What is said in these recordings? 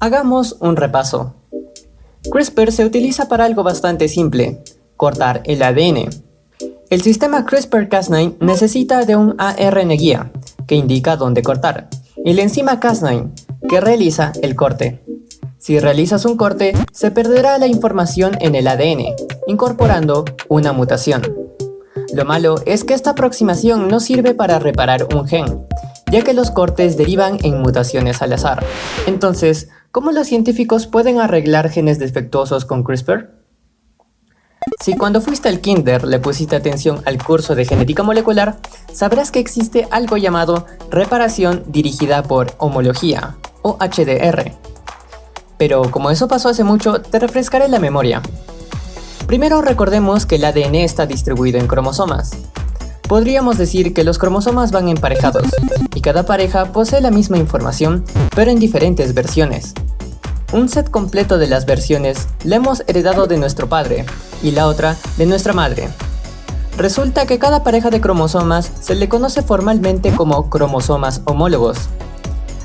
Hagamos un repaso. CRISPR se utiliza para algo bastante simple, cortar el ADN. El sistema CRISPR-Cas9 necesita de un ARN guía, que indica dónde cortar, y la enzima Cas9, que realiza el corte. Si realizas un corte, se perderá la información en el ADN, incorporando una mutación. Lo malo es que esta aproximación no sirve para reparar un gen, ya que los cortes derivan en mutaciones al azar. Entonces, ¿cómo los científicos pueden arreglar genes defectuosos con CRISPR? Si cuando fuiste al kinder le pusiste atención al curso de genética molecular, sabrás que existe algo llamado reparación dirigida por homología, o HDR. Pero como eso pasó hace mucho, te refrescaré la memoria. Primero recordemos que el ADN está distribuido en cromosomas. Podríamos decir que los cromosomas van emparejados, y cada pareja posee la misma información, pero en diferentes versiones. Un set completo de las versiones la hemos heredado de nuestro padre, y la otra de nuestra madre. Resulta que cada pareja de cromosomas se le conoce formalmente como cromosomas homólogos.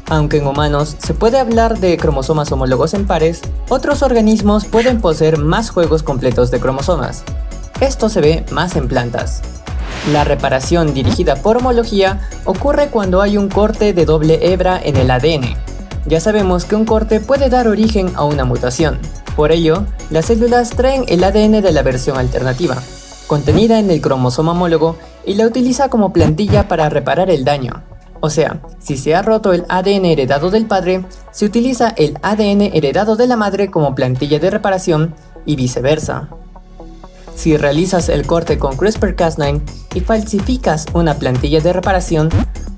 Aunque en humanos se puede hablar de cromosomas homólogos en pares, otros organismos pueden poseer más juegos completos de cromosomas. Esto se ve más en plantas. La reparación dirigida por homología ocurre cuando hay un corte de doble hebra en el ADN. Ya sabemos que un corte puede dar origen a una mutación. Por ello, las células traen el ADN de la versión alternativa, contenida en el cromosoma homólogo, y la utiliza como plantilla para reparar el daño. O sea, si se ha roto el ADN heredado del padre, se utiliza el ADN heredado de la madre como plantilla de reparación y viceversa. Si realizas el corte con CRISPR-Cas9 y falsificas una plantilla de reparación,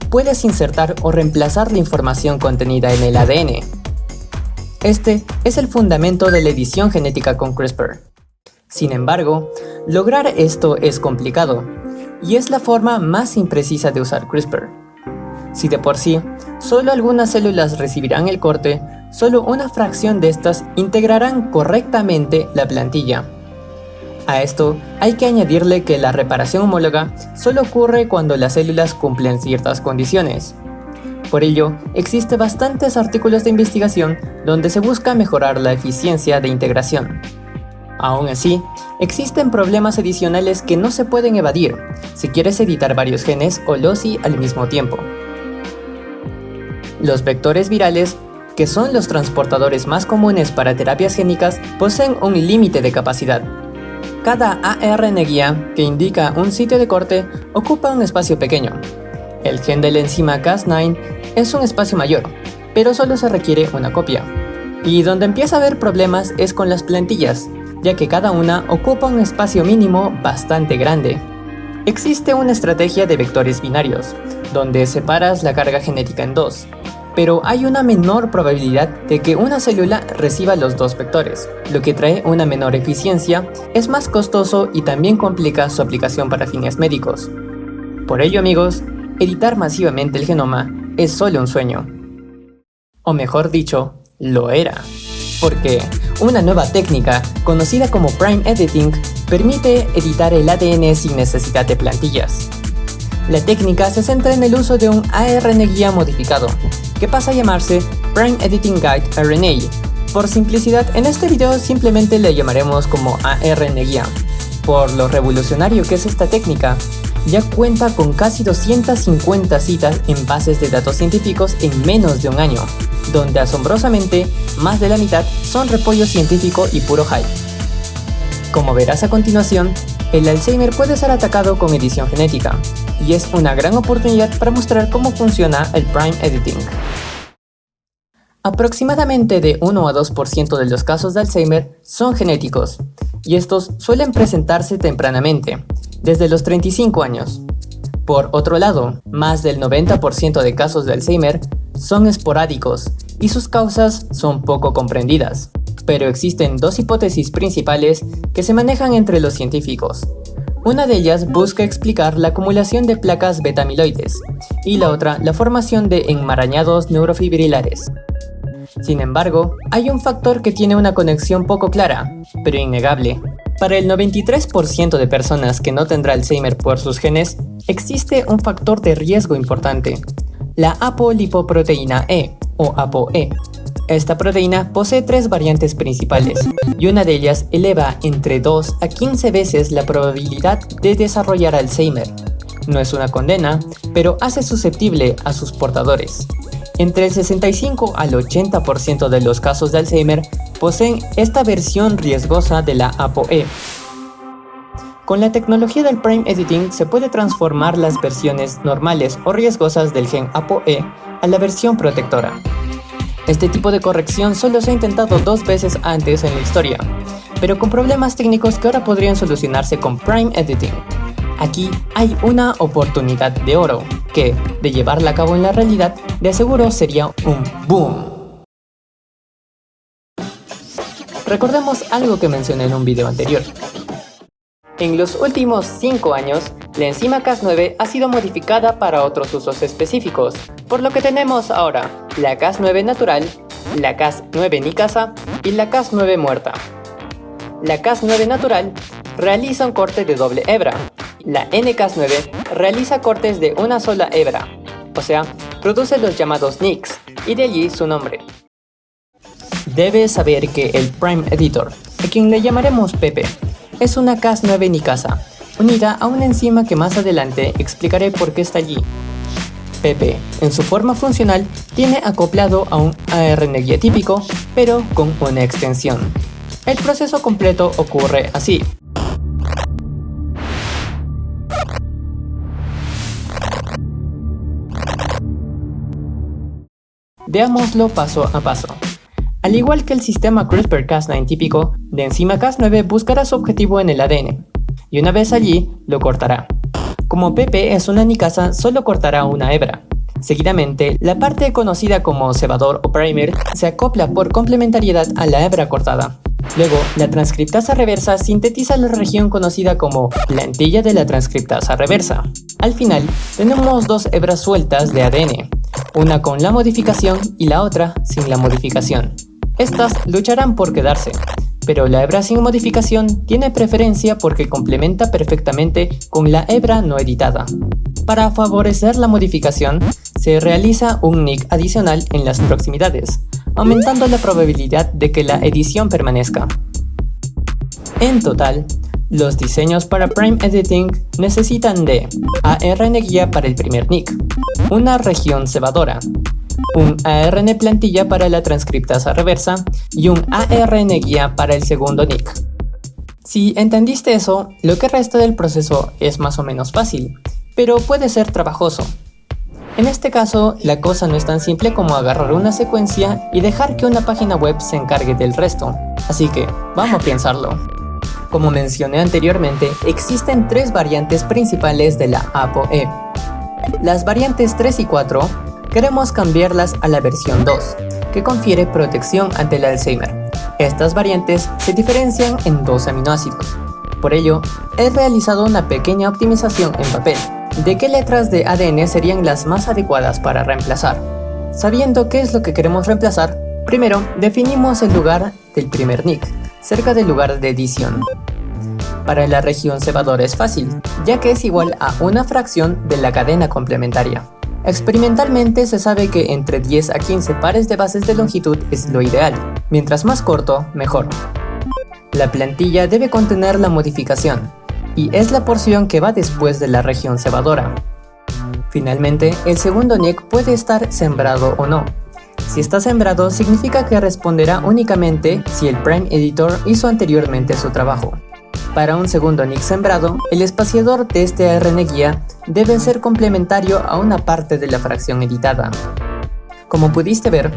puedes insertar o reemplazar la información contenida en el ADN. Este es el fundamento de la edición genética con CRISPR. Sin embargo, lograr esto es complicado, y es la forma más imprecisa de usar CRISPR. Si de por sí, solo algunas células recibirán el corte, solo una fracción de estas integrarán correctamente la plantilla. A esto hay que añadirle que la reparación homóloga solo ocurre cuando las células cumplen ciertas condiciones. Por ello, existen bastantes artículos de investigación donde se busca mejorar la eficiencia de integración. Aún así, existen problemas adicionales que no se pueden evadir si quieres editar varios genes o loci al mismo tiempo. Los vectores virales, que son los transportadores más comunes para terapias génicas, poseen un límite de capacidad. Cada ARN guía, que indica un sitio de corte, ocupa un espacio pequeño. El gen de la enzima Cas9 es un espacio mayor, pero solo se requiere una copia. Y donde empieza a haber problemas es con las plantillas, ya que cada una ocupa un espacio mínimo bastante grande. Existe una estrategia de vectores binarios, donde separas la carga genética en dos, pero hay una menor probabilidad de que una célula reciba los dos vectores, lo que trae una menor eficiencia, es más costoso y también complica su aplicación para fines médicos. Por ello, amigos, editar masivamente el genoma es solo un sueño. O mejor dicho, lo era. Porque una nueva técnica, conocida como Prime Editing, permite editar el ADN sin necesidad de plantillas. La técnica se centra en el uso de un ARN guía modificado, que pasa a llamarse Prime Editing Guide RNA. Por simplicidad, en este video simplemente le llamaremos como ARN guía. Por lo revolucionario que es esta técnica, ya cuenta con casi 250 citas en bases de datos científicos en menos de un año, donde asombrosamente más de la mitad son repollo científico y puro hype. Como verás a continuación, el Alzheimer puede ser atacado con edición genética, y es una gran oportunidad para mostrar cómo funciona el Prime Editing. Aproximadamente de 1 a 2% de los casos de Alzheimer son genéticos, y estos suelen presentarse tempranamente, desde los 35 años. Por otro lado, más del 90% de casos de Alzheimer son esporádicos, y sus causas son poco comprendidas. Pero existen dos hipótesis principales que se manejan entre los científicos. Una de ellas busca explicar la acumulación de placas beta-amiloides, y la otra la formación de enmarañados neurofibrilares. Sin embargo, hay un factor que tiene una conexión poco clara, pero innegable. Para el 93% de personas que no tendrá Alzheimer por sus genes, existe un factor de riesgo importante, la apolipoproteína E, o ApoE. Esta proteína posee 3 variantes principales, y una de ellas eleva entre 2 a 15 veces la probabilidad de desarrollar Alzheimer. No es una condena, pero hace susceptible a sus portadores. Entre el 65 al 80% de los casos de Alzheimer poseen esta versión riesgosa de la ApoE. Con la tecnología del Prime Editing se puede transformar las versiones normales o riesgosas del gen ApoE a la versión protectora. Este tipo de corrección solo se ha intentado 2 veces antes en la historia, pero con problemas técnicos que ahora podrían solucionarse con Prime Editing. Aquí hay una oportunidad de oro, que, de llevarla a cabo en la realidad, de seguro sería un boom. Recordemos algo que mencioné en un video anterior. En los últimos 5 años, la enzima Cas9 ha sido modificada para otros usos específicos, por lo que tenemos ahora la Cas9 natural, la Cas9 nicasa y la Cas9 muerta. La Cas9 natural realiza un corte de doble hebra. La NCas9 realiza cortes de una sola hebra, o sea, produce los llamados NICs, y de allí su nombre. Debes saber que el Prime Editor, a quien le llamaremos Pepe, es una Cas9 nicasa, unida a una enzima que más adelante explicaré por qué está allí. Pepe, en su forma funcional, tiene acoplado a un ARN guía típico, pero con una extensión. El proceso completo ocurre así. Veámoslo paso a paso. Al igual que el sistema CRISPR-Cas9 típico, de enzima Cas9 buscará su objetivo en el ADN, y una vez allí, lo cortará. Como Pepe es una nicasa, solo cortará una hebra. Seguidamente, la parte conocida como cebador o primer se acopla por complementariedad a la hebra cortada. Luego, la transcriptasa reversa sintetiza la región conocida como la antilla de la transcriptasa reversa. Al final, tenemos 2 hebras sueltas de ADN, una con la modificación y la otra sin la modificación. Estas lucharán por quedarse, pero la hebra sin modificación tiene preferencia porque complementa perfectamente con la hebra no editada. Para favorecer la modificación, se realiza un nick adicional en las proximidades, aumentando la probabilidad de que la edición permanezca. En total, los diseños para Prime Editing necesitan de ARN guía para el primer nick, una región cebadora, un ARN plantilla para la transcriptasa reversa y un ARN guía para el segundo nick. Si entendiste eso, lo que resta del proceso es más o menos fácil, pero puede ser trabajoso. En este caso, la cosa no es tan simple como agarrar una secuencia y dejar que una página web se encargue del resto, así que vamos a pensarlo. Como mencioné anteriormente, existen 3 variantes principales de la ApoE. Las variantes 3 y 4 queremos cambiarlas a la versión 2, que confiere protección ante el Alzheimer. Estas variantes se diferencian en 2 aminoácidos. Por ello, he realizado una pequeña optimización en papel de qué letras de ADN serían las más adecuadas para reemplazar. Sabiendo qué es lo que queremos reemplazar, primero definimos el lugar del primer nick, cerca del lugar de edición. Para la región cebadora es fácil, ya que es igual a una fracción de la cadena complementaria. Experimentalmente se sabe que entre 10 a 15 pares de bases de longitud es lo ideal, mientras más corto, mejor. La plantilla debe contener la modificación, y es la porción que va después de la región cebadora. Finalmente, el segundo nick puede estar sembrado o no. Si está sembrado, significa que responderá únicamente si el Prime Editor hizo anteriormente su trabajo. Para un segundo nick sembrado, el espaciador de este ARN guía debe ser complementario a una parte de la fracción editada. Como pudiste ver,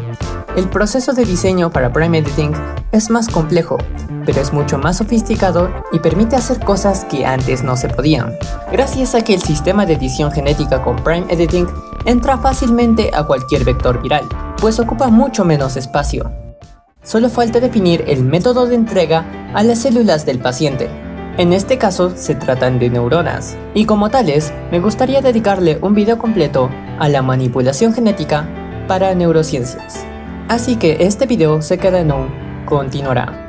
el proceso de diseño para Prime Editing es más complejo, pero es mucho más sofisticado y permite hacer cosas que antes no se podían, gracias a que el sistema de edición genética con Prime Editing entra fácilmente a cualquier vector viral, pues ocupa mucho menos espacio. Solo falta definir el método de entrega a las células del paciente. En este caso se tratan de neuronas, y como tales, me gustaría dedicarle un video completo a la manipulación genética para neurociencias. Así que este video se queda en un continuará.